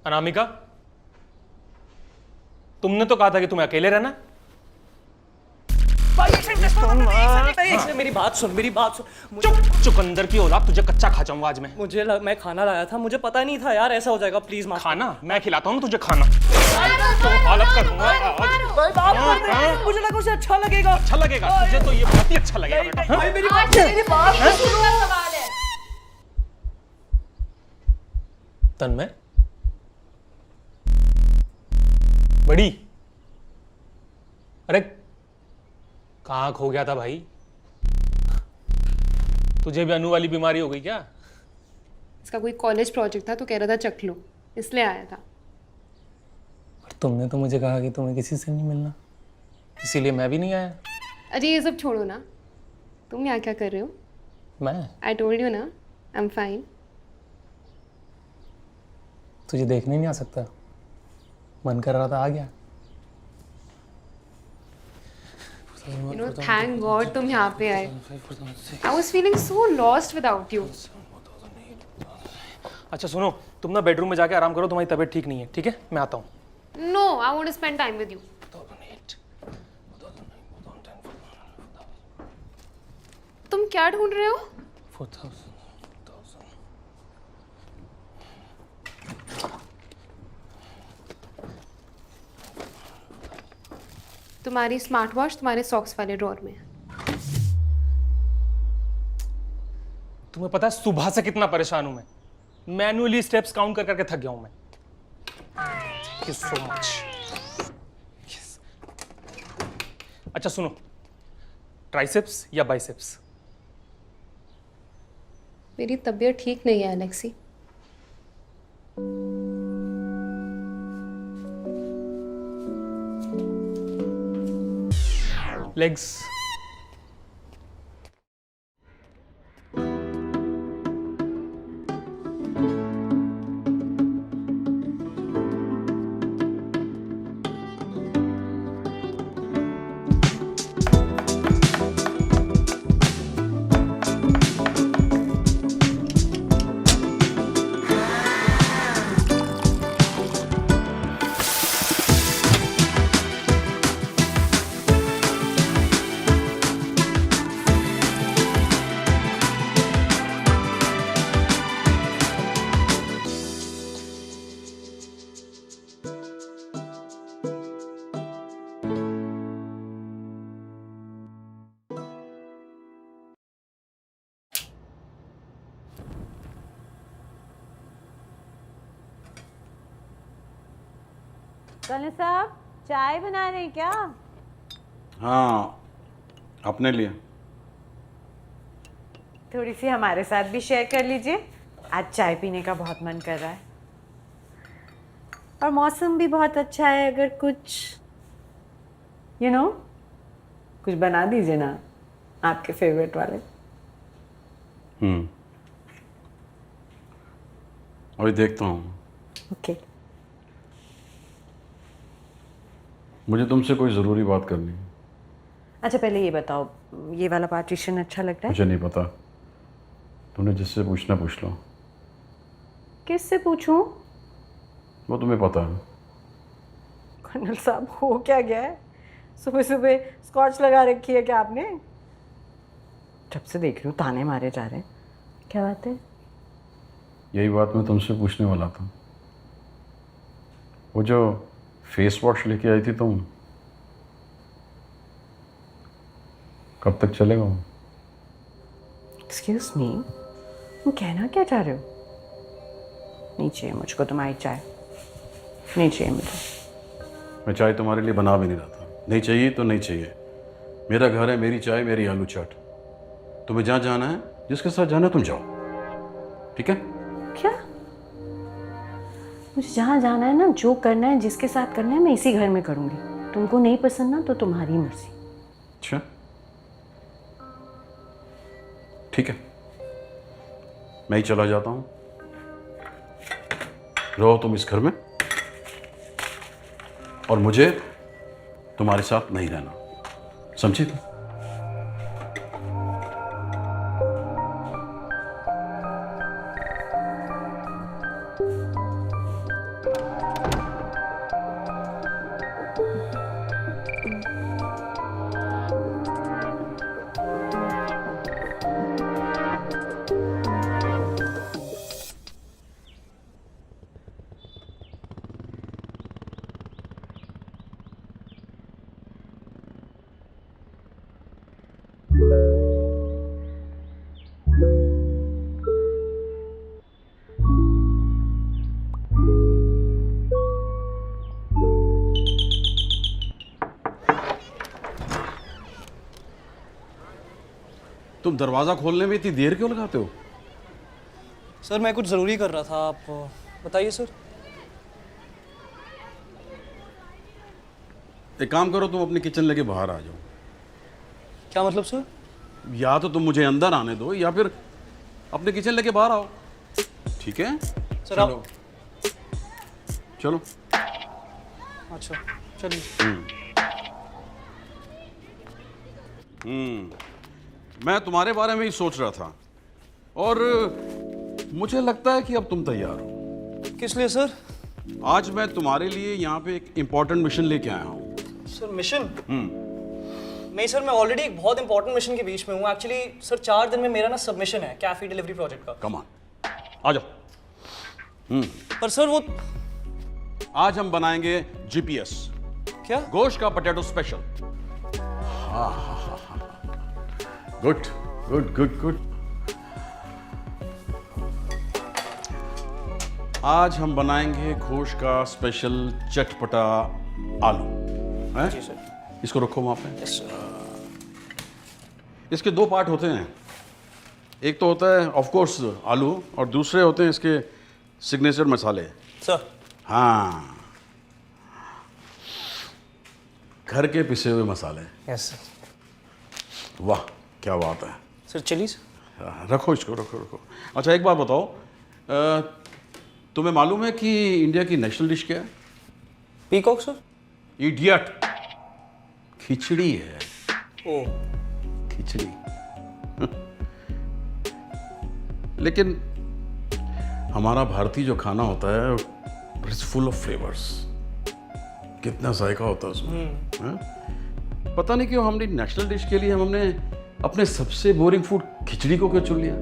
अनामिका, तुमने तो कहा था कि तुम्हें अकेले रहना। मेरी बात सुन, मेरी बात सुन। चुप चुकंदर की औलाद, तुझे कच्चा खा जाऊंगा आज मैं। मैं खाना लाया था, मुझे पता नहीं था यार ऐसा हो जाएगा। प्लीज माफ। खाना मैं खिलाता हूँ तुझे खाना। तो हालत करूंगा आज। मुझे लगा उसे अच्छा लगेगा। अच्छा लगेगा तुझे तो ये बहुत ही अच्छा लगेगा बेटा। भाई मेरी बात सुनो। तन्मय, बड़ी, अरे कहाँ खो गया था भाई? तुझे भी अनु वाली बीमारी हो गई क्या? इसका कोई कॉलेज प्रोजेक्ट था तो कह रहा था चख लो, इसलिए आया था। और तुमने तो मुझे कहा कि तुम्हें किसी से नहीं मिलना, इसीलिए मैं भी नहीं आया। अरे ये सब छोड़ो ना, तुम यहाँ क्या कर रहे हो? मैं आई टोल्ड यू ना, आई एम फाइन। तुझे देखने नहीं आ सकता? मन कर रहा था, आ गया। You know, thank God तुम यहाँ पे आए। I was feeling so lost without you. अच्छा सुनो, तुम ना बेडरूम में जाके आराम करो, तुम्हारी तबीयत ठीक नहीं है, ठीक है? मैं आता हूँ। No, I want to spend time with you. तुम क्या ढूंढ रहे हो? 4000। तुम्हारी स्मार्ट वॉच तुम्हारे सॉक्स वाले ड्रॉर में है। तुम्हें पता है सुबह से कितना परेशान हूं मैं? मैन्युअली स्टेप्स काउंट कर करके थक गया हूं मैं। Thank you so much. Yes. अच्छा सुनो, ट्राइसेप्स या बाइसेप्स? मेरी तबीयत ठीक नहीं है अलेक्सी। लेग्स। कल साहब चाय बना रहे हैं क्या? हाँ, अपने लिए। थोड़ी सी हमारे साथ भी शेयर कर लीजिए, आज चाय पीने का बहुत मन कर रहा है और मौसम भी बहुत अच्छा है। अगर कुछ कुछ बना दीजिए ना, आपके फेवरेट वाले। अभी देखता हूँ। ओके। मुझे तुमसे कोई ज़रूरी बात करनी है। अच्छा पहले ये बताओ, ये वाला पार्टीशन अच्छा लगता है? मुझे नहीं पता, तुमने जिससे पूछना पूछ लो। किससे पूछूं? वो तुम्हें पता है। कर्नल साहब हो क्या गया है? सुबह सुबह स्कॉच लगा रखी है क्या आपने? जब से देख रही हूँ ताने मारे जा रहे हैं। क्या बात है? यही बात मैं तुमसे पूछने वाला था। वो जो फेस वॉश लेके आई थी तुम, कब तक चलेगा वो? एक्सक्यूज मी, तुम कहना क्या चाह रहे हो? नहीं चाहिए मुझको तुम्हारी चाय, नहीं चाहिए मुझे। मैं चाय तुम्हारे लिए बना भी नहीं रहा था। नहीं चाहिए तो नहीं चाहिए। मेरा घर है, मेरी चाय, मेरी आलू चाट। तुम्हें जहाँ जाना है, जिसके साथ जाना है तुम जाओ, ठीक है? क्या? मुझे जहाँ जाना है ना, जो करना है, जिसके साथ करना है, मैं इसी घर में करूँगी। तुमको नहीं पसंद ना तो तुम्हारी मर्जी। अच्छा ठीक है, मैं ही चला जाता हूँ। रहो तुम इस घर में और मुझे तुम्हारे साथ नहीं रहना, समझी तुम? तुम दरवाज़ा खोलने में इतनी देर क्यों लगाते हो? सर मैं कुछ ज़रूरी कर रहा था, आप बताइए सर। एक काम करो, तुम अपनी किचन लेके बाहर आ जाओ। क्या मतलब सर? या तो तुम मुझे अंदर आने दो या फिर अपने किचन लेके बाहर आओ, ठीक है? सर चलो आप चलो। अच्छा चलिए। मैं तुम्हारे बारे में ही सोच रहा था और मुझे लगता है कि अब तुम तैयार हो। किस लिए सर? आज मैं तुम्हारे लिए यहाँ पे एक इम्पोर्टेंट मिशन लेके आया हूँ। Sir mission? नहीं सर, मैं ऑलरेडी एक बहुत इंपॉर्टेंट मिशन के बीच में हूँ एक्चुअली। सर 4 दिन में मेरा ना सबमिशन है कैफे डिलीवरी प्रोजेक्ट का। कम ऑन, आ जाओ। पर सर वो आज हम बनाएंगे जीपीएस, क्या? गोश्त का potato special. Good good good good. आज हम बनाएंगे गोश्त का स्पेशल चटपटा आलू। हैं? जी सर। इसको रखो वहां पे। Yes sir. इसके 2 पार्ट होते हैं, एक तो होता है ऑफ कोर्स आलू और दूसरे होते हैं इसके सिग्नेचर मसाले। सर हाँ, घर के पिसे हुए मसाले। Yes sir. वाह क्या बात है। Sir chillies? रखो इसको, रखो रखो। अच्छा एक बात बताओ, तुम्हें मालूम है कि इंडिया की नेशनल डिश क्या है? Peacock sir? इडियट, खिचड़ी है। ओ खिचड़ी। लेकिन हमारा भारतीय जो खाना होता है इट्स फुल ऑफ फ्लेवर्स, कितना जायका होता है उसमें। हैं? पता नहीं क्यों हमने नेशनल डिश के लिए हमने अपने सबसे बोरिंग फूड खिचड़ी को क्यों चुन लिया?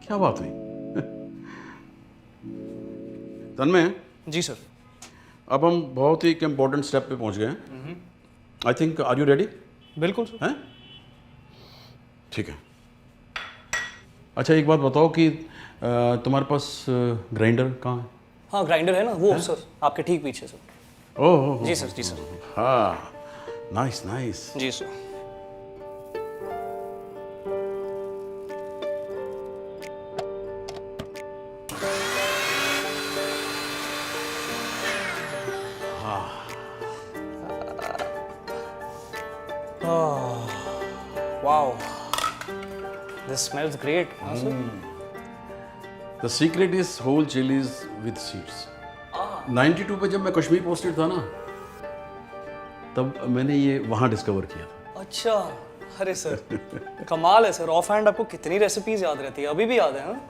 क्या बात हुई? तन्मय, जी सर। अब हम बहुत ही एक इम्पोर्टेंट स्टेप पे पहुंच गए हैं। I think, are you ready? बिल्कुल सर। हैं? ठीक है। अच्छा एक बात बताओ कि तुम्हारे पास ग्राइंडर कहाँ है? हाँ ग्राइंडर है ना, वो सर आपके ठीक पीछे सर। ओह जी सर, जी सर। हाँ, नाइस नाइस। जी sir. Wow, this smells great, huh, sir? The secret is whole chillies with seeds. 92 पे जब मैं कश्मीर पोस्टेड था ना, तब मैंने ये वहाँ डिस्कवर किया था। अच्छा, अरे सर कमाल है सर, ऑफ हैंड आपको कितनी रेसिपीज याद रहती है, अभी भी याद है? हाँ?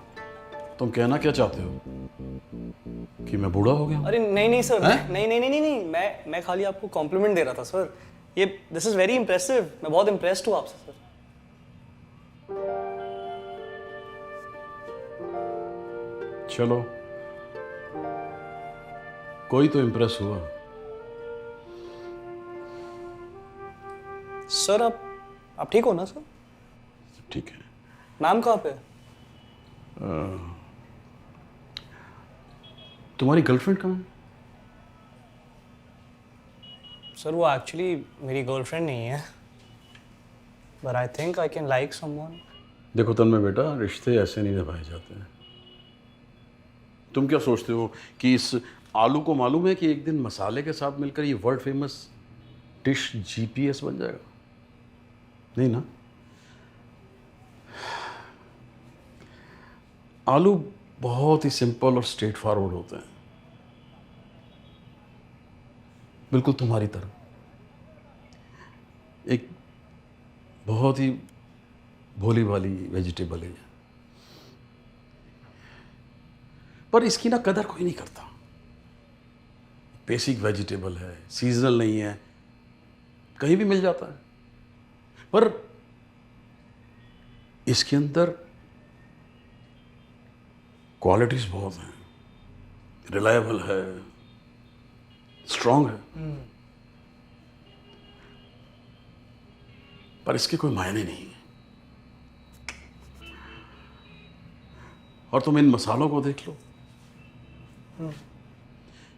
तुम कहना क्या चाहते हो कि मैं बूढ़ा हो गया हूँ? अरे नहीं नहीं सर, नहीं नहीं नहीं नहीं नहीं, मैं खाली आपको कॉम्प्लीमेंट दे रहा था सर। ये दिस इज वेरी इंप्रेसिव, मैं बहुत इंप्रेस्ड हूँ आपसे सर। चलो, कोई तो इम्प्रेस हुआ। सर आप ठीक हो ना सर? ठीक है। मैम कहाँ पे? तुम्हारी गर्लफ्रेंड कहाँ है? सर वो एक्चुअली मेरी गर्लफ्रेंड नहीं है, but I think I can like someone. देखो तन्मय बेटा, रिश्ते ऐसे नहीं निभाए जाते हैं। तुम क्या सोचते हो कि इस आलू को मालूम है कि एक दिन मसाले के साथ मिलकर ये वर्ल्ड फेमस डिश जीपीएस बन जाएगा? नहीं ना। आलू बहुत ही सिंपल और स्ट्रेट फॉरवर्ड होते हैं, बिल्कुल तुम्हारी तरह। एक बहुत ही भोली भाली वेजिटेबल है, पर इसकी ना कदर कोई नहीं करता। बेसिक वेजिटेबल है, सीजनल नहीं है, कहीं भी मिल जाता है, पर इसके अंदर क्वालिटीज बहुत हैं, रिलायबल है, स्ट्रांग है, पर इसके कोई मायने नहीं है। और तुम इन मसालों को देख लो,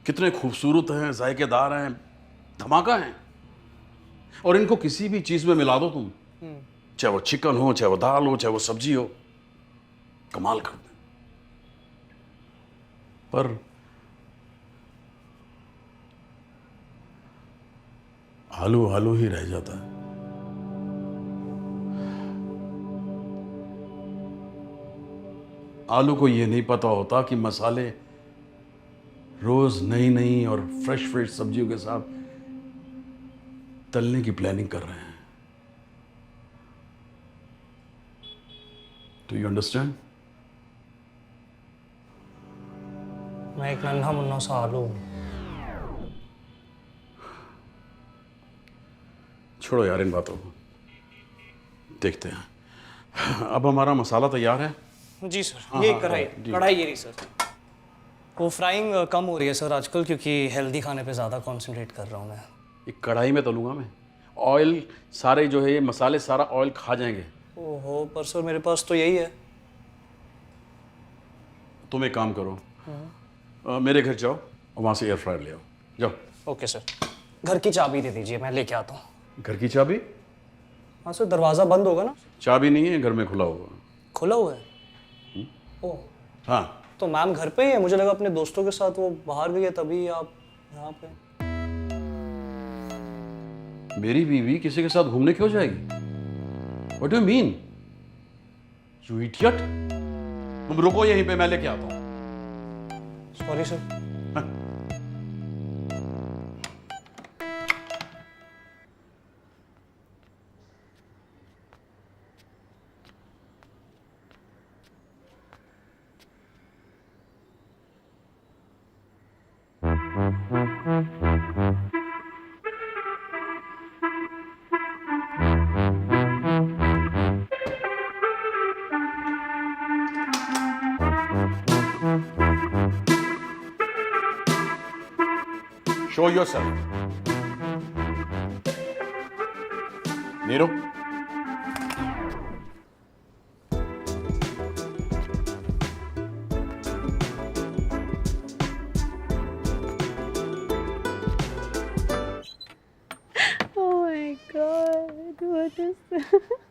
कितने खूबसूरत हैं, जायकेदार हैं, धमाका हैं, और इनको किसी भी चीज में मिला दो तुम, चाहे वो चिकन हो, चाहे वो दाल हो, चाहे वो सब्जी हो, कमाल करते हैं। पर आलू आलू ही रह जाता है। आलू को ये नहीं पता होता कि मसाले रोज नई नई और फ्रेश फ्रेश सब्जियों के साथ तलने की प्लानिंग कर रहे हैं। Do you understand? मैं एक नन्हा मुन्ना सा आलू हूँ। छोड़ो यार इन बातों को, देखते हैं। अब हमारा मसाला तैयार है। जी सर, हाँ, ये हाँ, कढ़ाई जी। कढ़ाई ये रही सर। वो फ्राइंग कम हो रही है सर आजकल, क्योंकि हेल्दी खाने पे ज़्यादा कंसंट्रेट कर रहा हूँ मैं। एक कढ़ाई में तलूंगा मैं, ऑयल सारे जो है ये मसाले सारा ऑयल खा जाएंगे। ओहो, पर सर मेरे पास तो यही है। तुम एक काम करो, मेरे घर जाओ और वहाँ से एयर फ्रायर ले आओ, जाओ। ओके सर, घर की चाबी दे दीजिए, मैं लेके आता हूँ। घर की चाबी? हाँ सर, दरवाज़ा बंद होगा ना? चाबी नहीं है, घर में खुला होगा। खुला हुआ है? ओह, हाँ, तो मैम घर पे ही है? मुझे लगा अपने दोस्तों के साथ वो बाहर गई है, तभी आप यहाँ पे। मेरी बीवी किसी के साथ घूमने क्यों जाएगी? What do you mean? You idiot? तुम रुको यहीं पे, मैं लेके आता हूँ। Sorry sir. Show yourself. Neeru, Oh my God, what is this?